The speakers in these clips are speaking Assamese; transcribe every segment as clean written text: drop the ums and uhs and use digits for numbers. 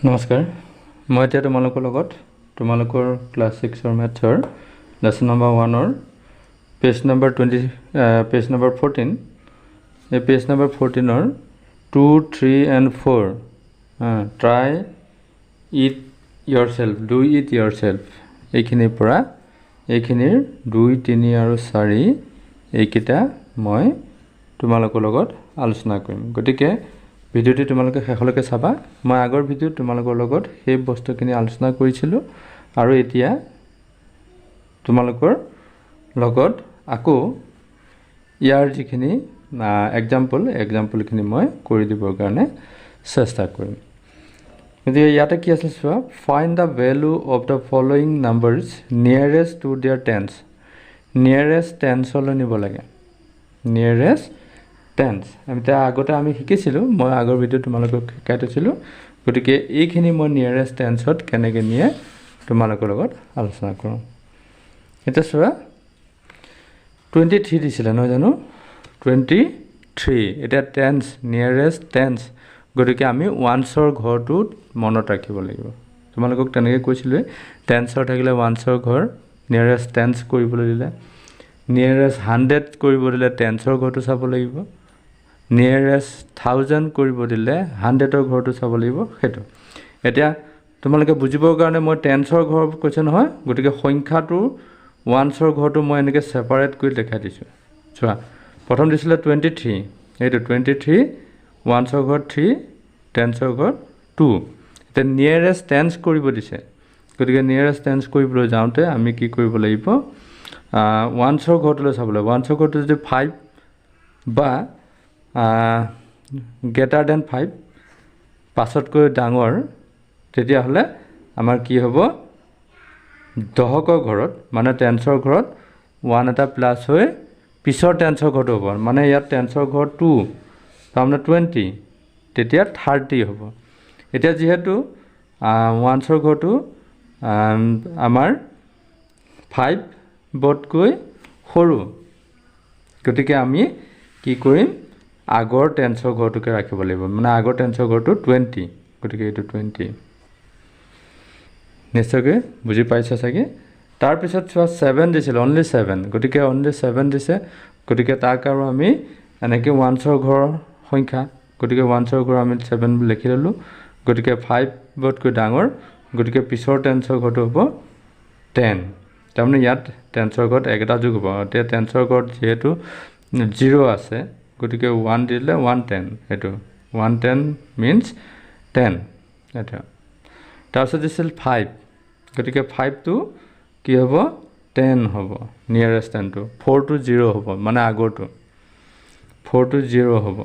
নমস্কাৰ মই এতিয়া তোমালোকৰ লগত তোমালোকৰ ক্লাছ 6 ৰ মেথছৰ লেসন নম্বৰ 1 ৰ পেজ নম্বৰ 14 এই পেজ নম্বৰ 14 ৰ 2 3 and 4 try it yourself do it yourself এইখিনিৰ পৰা এইখিনিৰ 2 3 আৰু 4 এইকিটা মই তোমালোকৰ লগত আলোচনা কৰিম গতিকে ভিডিওটি তোমালোকে শেষলৈকে চাবা মই আগৰ ভিডিও তোমালোকৰ লগত সেই বস্তুখিনি আলোচনা কৰিছিলো আৰু এতিয়া তোমালোকৰ লগত আকৌ ইয়াৰ যিখিনি এক্সাম্পলখিনি মই কৰি দিবৰ কাৰণে চেষ্টা কৰিম গতিকে ইয়াতে কি আছে চোৱা find the value of the following numbers nearest to their tens nearest টেন্সলৈ নিব লাগে নিয়াৰেষ্ট টেন্স আগতে আমি শিকিছিলো মই আগৰ ভিডিও তোমালোকক শিকাই দিছিলো গতিকে এইখিনি মই নিয়াৰেষ্ট টেন্সত কেনেকৈ নিয়ে তোমালোকৰ লগত আলোচনা কৰোঁ এটা চোৱা 23 দিছিল নহয় জানো 23 এটা টেন্স নিয়াৰেষ্ট টেন্স গতিকে আমি ওয়ান্সৰ ঘৰটো মনত ৰাখিব লাগিব তোমালোকক তেনেকৈ কৈছিলো টেন্সৰ থাকিলে ওয়ান্সৰ ঘৰ নিয়াৰেষ্ট টেন্স কৰিবলৈ দিলে নিয়াৰেষ্ট 100 কৰিব দিলে টেন্সৰ ঘৰটো চাব লাগিব নিয়াৰেষ্ট 1000 কৰিব দিলে 100ৰ ঘৰটো চাব লাগিব হেতু এতিয়া তোমালোকে বুজিবৰ কাৰণে মই টেন্সৰ ঘৰ কৈছে নহয় গতিকে সংখ্যাটো ওয়ান্সৰ ঘৰটো মই এনেকৈ সেপাৰেট কৰি দেখাই দিছো চোৱা প্ৰথম দিছিল 23 এইটো 23 ওয়ান্সৰ ঘৰ 3 টেন্সৰ ঘৰ 2 এটা নিয়াৰেষ্ট টেন্স কৰিব দিছে গতিকে নিয়াৰেষ্ট টেন্স কৰিবলৈ যাওঁতে আমি কি কৰিব লাগিব ওয়ান্সৰ ঘৰটোলৈ চাব লাগিব ওয়ান্সৰ ঘৰটো যদি 5 বা greater than 5 পাছতকৈ ডাঙৰ তেতিয়া হলে আমাৰ কি হ'ব দহকৰ ঘৰত মানে টেন্সৰ ঘৰত 1 এটা প্লাস হৈ পিছৰ টেন্সৰ ঘৰটো হ'ব মানে ইয়াত টেন্সৰ ঘৰ 2 তাৰমানে 20 তেতিয়া 30 হ'ব এতিয়া যেহেতু ওয়ান্সৰ ঘৰটো আমাৰ 5 বতকৈ সৰু গতিকে আমি কি কৰিম আগৰ টেন্সৰ ঘৰটোকে ৰাখিব লাগিব মানে আগৰ টেন্সৰ ঘৰটো 20 গতিকে এইটো 20 নিশ্চয়কৈ বুজি পাইছা চাগে তাৰ পিছত চোৱা 7 দিছিল অনলি 7 গতিকে অনলি 7 দিছে গতিকে তাক আৰু আমি এনেকৈ ওয়ান্সৰ ঘৰ সংখ্যা গতিকে ওয়ান্সৰ ঘৰ আমি 7 লিখি ললো গতিকে 5 বতকৈ ডাঙৰ গতিকে পিছৰ টেন্সৰ ঘৰটো হ'ব 10 তাৰমানে ইয়াত টেন্সৰ ঘৰত একটা যোগ হ'ব এতিয়া টেন্সৰ ঘৰত যেহেতু 0 আছে গতিকে 1 দিলে 110 এটো 110 means 10 এটা তাৰপিছত দিছিল 5 গতিকে 5 টো কি হ'ব 10 হ'ব নিয়াৰেষ্ট টেন্সটো 4 টো 0 হ'ব মানে আগৰটো 4 টো 0 হ'ব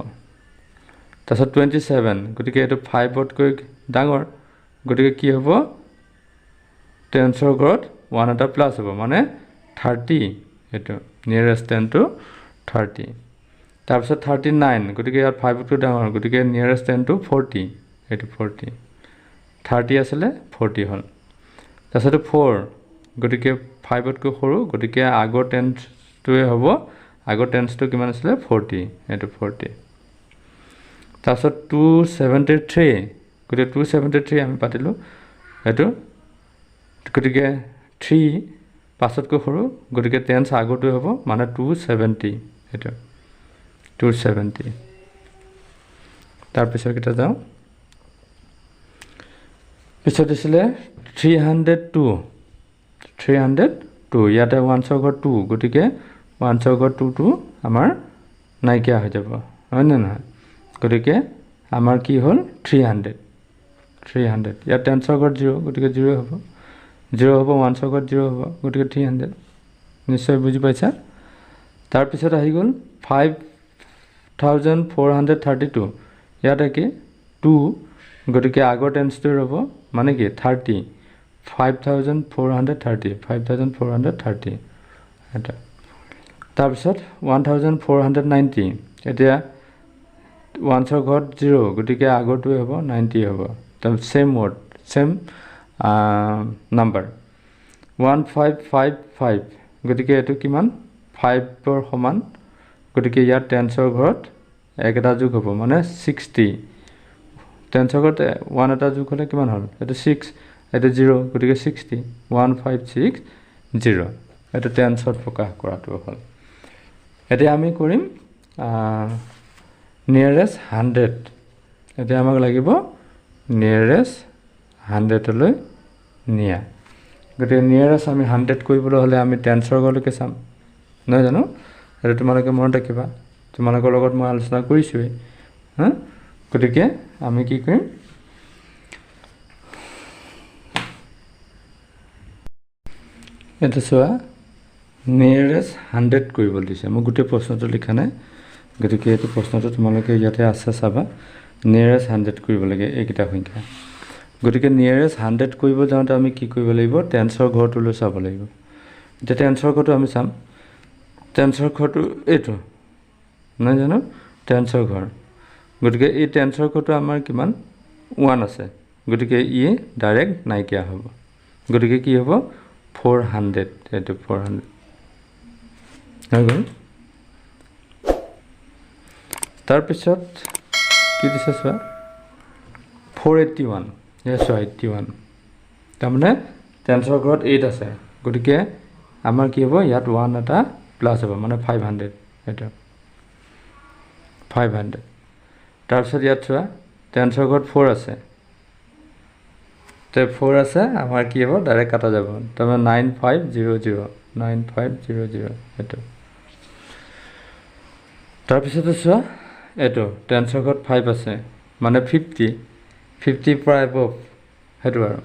তাৰপিছত 27 গতিকে এটো 5 তকৈ ডাঙৰ গতিকে কি হ'ব টেন্সৰ ঘৰত 1 এটা প্লাস হ'ব মানে 30 এটো নিয়াৰেষ্ট টেন্সটো 30 তাৰপিছত 39 গতিকে ইয়াত 5 তকৈ ডাঙৰ গতিকে নিয়াৰেষ্ট টেন্সটো 40 এটো 40 30 আছিল 40 হল তাৰপিছত 4 গতিকে 5 তকৈ সৰু গতিকে আগৰ টেন্সটোৱে হ'ব আগৰ টেন্সটো কিমান আছিল 40 এটো 40 তাৰপিছত 273 গতিকে 273 আমি পাতিলো এটো গতিকে 3 পাছতকৈ সৰু গতিকে টেন্স আগৰটোৱে হ'ব মানে 270 এটো 270 তাৰ পিছত কিটা যাও পিছত দিছিল 302 ইয়াতে ওয়ান্সৰ ঘৰ 2 গতিকে ওয়ান্সৰ ঘৰ 2 টো আমাৰ নাইকিয়া হৈ যাব হয় না নহয় গতিকে আমাৰ কি হ'ল 300 ইয়াত টেন্সৰ ঘৰ 0 গতিকে 0 হ'ব 0 হ'ব ওয়ান্সৰ ঘৰ 0 হ'ব গতিকে 300 নিশ্চয় বুজি পাইছা তাৰ পিছত আহি গ'ল 5432 ইয়াত কি 2 গতিকে আগৰ টেন্সটো হ'ব মানে কি 30 5430 এটা তাৰ পিছত 1490 এতিয়া ওয়ান্সৰ ঘৰত 0 গতিকে আগৰটোৱে হ'ব 90 হ'ব তাৰ সেম ওয়াৰ্ড সেম নাম্বাৰ 1555 গতিকে এটো কিমান 5 ৰ সমান গতিকে ইয়াত টেন্সৰ ঘৰত এক এটা যোগ হ'ব মানে 60 টেন্সৰ ঘৰত 1 এটা যোগ হ'লে কিমান হ'ল এইটো 6 এইটো 0 গতিকে 60 1560 এইটো টেন্সত প্ৰকাশ কৰাটো হ'ল এতিয়া আমি কৰিম নিয়াৰেষ্ট 100 এতিয়া আমাক লাগিব নিয়াৰেষ্ট 100 লৈ নিয়া গতিকে নিয়াৰেষ্ট আমি 100 কৰিবলৈ হ'লে আমি টেন্সৰ ঘৰলৈকে চাম নহয় জানো আৰু তোমালোকে মনত ৰাখিবা তোমালোকৰ লগত মই আলোচনা কৰিছোৱেই হা গতিকে আমি কি কৰিম এটা চোৱা নিয়াৰেষ্ট 100 কৰিবলৈ দিছে মই গোটেই প্ৰশ্নটো লিখা নাই গতিকে এইটো প্ৰশ্নটো তোমালোকে ইয়াতে আছে চাবা নিয়াৰেষ্ট 100 কৰিব লাগে এইকেইটা সংখ্যা গতিকে নিয়াৰেষ্ট 100 কৰিব যাওঁতে আমি কি কৰিব লাগিব টেন্সৰ ঘৰটোলৈ চাব লাগিব এতিয়া টেন্সৰ ঘৰটো আমি চাম টেন্সৰ ঘৰটো এইটো নহয় জানো টেন্সৰ ঘৰ গতিকে এই টেন্সৰ ঘৰটো আমাৰ কিমান 1 আছে গতিকে ই ডাইৰেক্ট নাইকিয়া হ'ব গতিকে কি হ'ব 400 এইটো 400 হৈ গ'ল তাৰপিছত কি দিছে চোৱা 481 চোৱা 81 তাৰমানে টেন্সৰ ঘৰত 8 আছে গতিকে আমাৰ কি হ'ব ইয়াত 1 এটা প্লাছ হ'ব মানে 500 এইটো 500 তাৰপিছত ইয়াত চোৱা টেন্সৰ ঘৰত 4 আছে তে 4 আছে আমাৰ কি হ'ব ডাইৰেক্ট কাটা যাব তাৰমানে 9500 9500 এইটো তাৰপিছত চোৱা এইটো টেন্সৰ ঘৰত 5 আছে মানে 50 পৰা এবভ সেইটো আৰু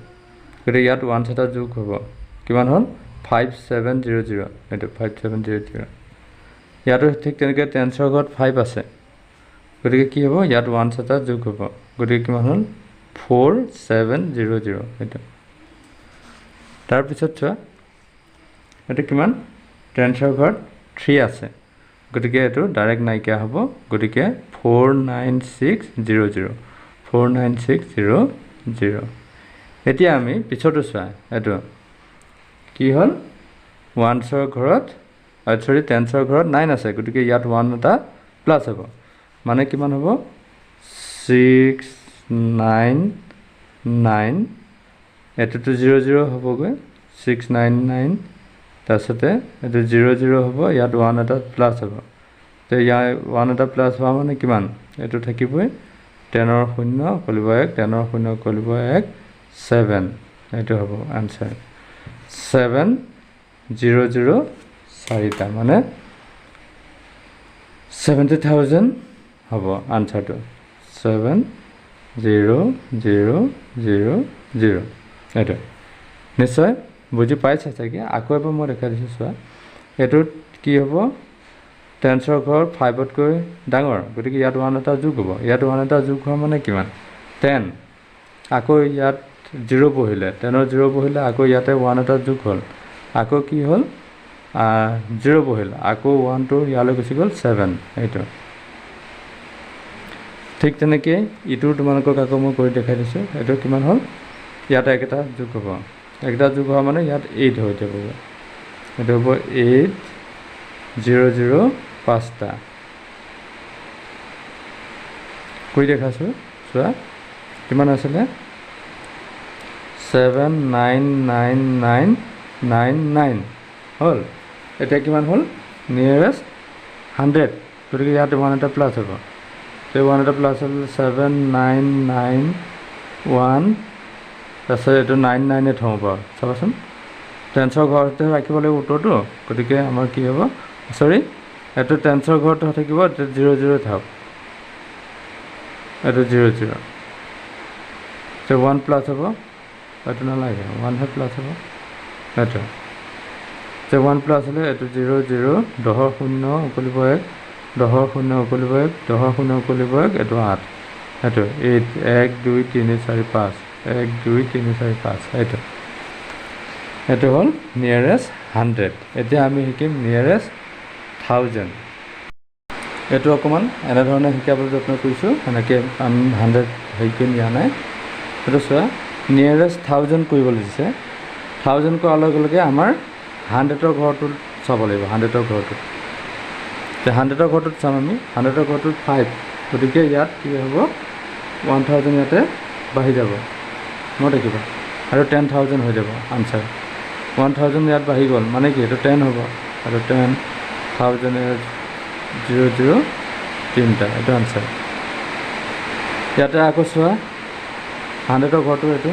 গতিকে ইয়াত 1 এটা যোগ হ'ব কিমান হ'ল 5700 এইটো 5700 ইয়াতো ঠিক তেনেকৈ টেন্সৰ ঘৰত 5 আছে গতিকে কি হ'ব ইয়াত 1 এটা যোগ হ'ব গতিকে কিমান হ'ল 4700 এইটো তাৰপিছত চোৱা এইটো কিমান টেন্সৰ ঘৰত 3 আছে গতিকে এইটো ডাইৰেক্ট নাইকিয়া হ'ব গতিকে 49600 49600 এতিয়া আমি পিছতো চোৱা এইটো কি হ'ল 1ৰ ঘৰত টেন্সৰ ঘৰত 9 আছে গতিকে ইয়াত 1 এটা প্লাছ হ'ব মানে কিমান হ'ব 699 এইটোতো 00 হ'বগৈ 699 তাৰপিছতে এইটো 00 হ'ব ইয়াত 1 এটা প্লাছ হ'ব তো ইয়াৰ 1 এটা প্লাছ হোৱা মানে কিমান এইটো থাকিবই 10ৰ 0 কৰিলে 1 10ৰ 0 কৰিলে 1 7 এইটো হ'ব আনসাৰ 700 চাৰিটা মানে 70,000 হ'ব আনসাৰটো 70000 এইটো নিশ্চয় বুজি পাইছে চাগে আকৌ এবাৰ মই দেখাই দিছোঁ চোৱা এইটোত কি হ'ব টেন্সৰ ঘৰ 5তকৈ ডাঙৰ গতিকে ইয়াত 1 এটা যোগ হ'ব ইয়াত 1 এটা যোগ হোৱা মানে কিমান 10 আকৌ ইয়াত 0 বহিলে 10ৰ 0 বহিলে আকৌ ইয়াতে 1 এটা যোগ হ'ল আকৌ কি হ'ল 0 বহিল আকৌ 1টো ইয়ালৈ গুচি গ'ল 7 এইটো ঠিক তেনেকৈ ইটো তোমালোকক আকৌ মই কৰি দেখাই দিছোঁ এইটো কিমান হ'ল ইয়াত একটা যোগ হ'ব একটা যোগ হোৱা মানে ইয়াত 8 হৈ যাব এইটো হ'ব 800 5টা কৰি দেখাইছোঁ চোৱা কিমান আছিলে 79999 হ'ল এতিয়া কিমান হ'ল নিয়াৰেষ্ট 100 গতিকে ইয়াত 1 এটা প্লাছ হ'ব তো 1 এটা প্লাছ হ'ল 7991 তাৰপিছত এইটো 99 থওঁ বাৰু চাবাচোন টেন্সৰ ঘৰতে ৰাখিব লাগিব উত্তৰটো গতিকে আমাৰ কি হ'ব সৰি এইটো টেন্সৰ ঘৰত থাকিব 00 থাকক এইটো 00 তো 1 প্লাছ হ'ব এইটো নালাগে 1 হে প্লাছ হ'ব এইটো তো 1 প্লাছ হ'লে এইটো 00 10ৰ 0 উকলিব 1 10ৰ 0 উকলিব 1 10ৰ 0 উকলিব 1 এইটো 8 এইটো 8 1 2 3 4 5 1 2 3 4 5 এইটো হ'ল নিয়াৰেষ্ট 100 এতিয়া আমি শিকিম নিয়াৰেষ্ট 1000 এইটো অকণমান এনেধৰণে শিকাবলৈ যত্ন কৰিছোঁ এনেকৈ আমি 100 হেৰিকৈ নিয়া নাই এইটো চোৱা নিয়াৰেষ্ট 1000 কৰিবলৈ দিছে 1000 কৰাৰ লগে লগে আমাৰ 100ৰ ঘৰটোত চাব লাগিব 100ৰ ঘৰটোত তো 100ৰ ঘৰটোত চাম আমি 100ৰ ঘৰটোত 5 গতিকে ইয়াত কি হ'ব 1000 ইয়াতে বাঢ়ি যাব ন দেখিবা আৰু 10000 হৈ যাব আনসাৰ 1000 ইয়াত বাঢ়ি গ'ল মানে কি এইটো 10 হ'ব আৰু 10000 0 0 তিনিটা এইটো আনসাৰ ইয়াতে আকৌ চোৱা 100ৰ ঘৰটো এইটো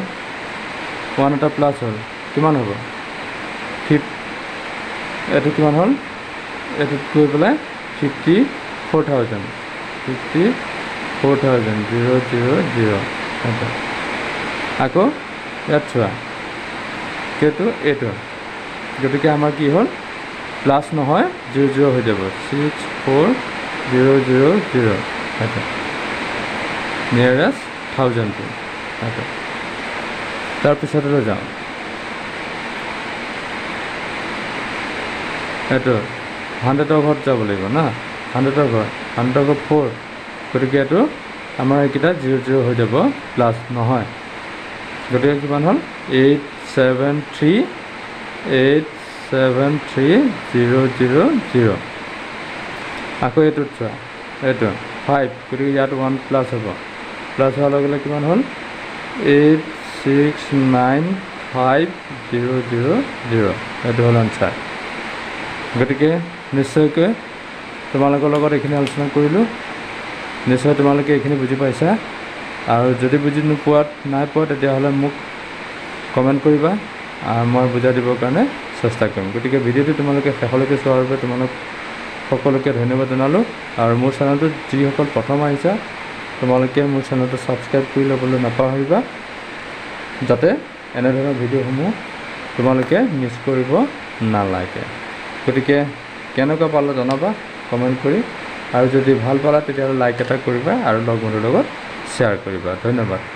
1 এটা প্লাছ হ'ল কিমান হ'ব 5 এইটো কিমান হ'ল এইটোত গৈ পেলাই 54000 0 0 0 আকৌ ইয়াত চোৱা কেইটো এইটো গতিকে আমাৰ কি হ'ল প্লাছ নহয় 0 0 হৈ যাব 64000 এইটো নিয়াৰেষ্ট 1000টো এইটো তাৰপিছতলৈ যাওঁ এইটো 100ৰ ঘৰত যাব লাগিব না 100ৰ ঘৰ 4 গতিকে এইটো আমাৰ এইকেইটা 0 0 হৈ যাব প্লাছ নহয় গতিকে কিমান হ'ল 873 আকৌ এইটোত চোৱা এইটো 5 গতিকে ইয়াত 1 প্লাছ হ'ব প্লাছ হোৱাৰ লগে লগে কিমান হ'ল 8695000 এইটো হ'ল আনসাৰ গতিকে নিশ্চয়কৈ তোমালোকৰ লগত এইখিনি আলোচনা কৰিলোঁ নিশ্চয় তোমালোকে এইখিনি বুজি পাইছা আৰু যদি বুজি নাই পোৱা তেতিয়াহ'লে মোক কমেণ্ট কৰিবা আৰু মই বুজাই দিবৰ কাৰণে চেষ্টা কৰিম গতিকে ভিডিঅ'টো তোমালোকে শেষলৈকে চোৱাৰ বাবে তোমালোক সকলোকে ধন্যবাদ জনালোঁ আৰু মোৰ চেনেলটো যিসকল প্ৰথম আহিছা তোমালোকে মোৰ চেনেলটো ছাবস্ক্ৰাইব কৰি ল'বলৈ নাপাহৰিবা যাতে এনেধৰণৰ ভিডিঅ'সমূহ তোমালোকে মিছ কৰিব নালাগে গতিকে কেনেকুৱা পালা জনাবা কমেণ্ট কৰি আৰু যদি ভাল পালা তেতিয়াহ'লে লাইক এটা কৰিবা আৰু লগ বন্ধুৰ লগত শ্বেয়াৰ কৰিবা ধন্যবাদ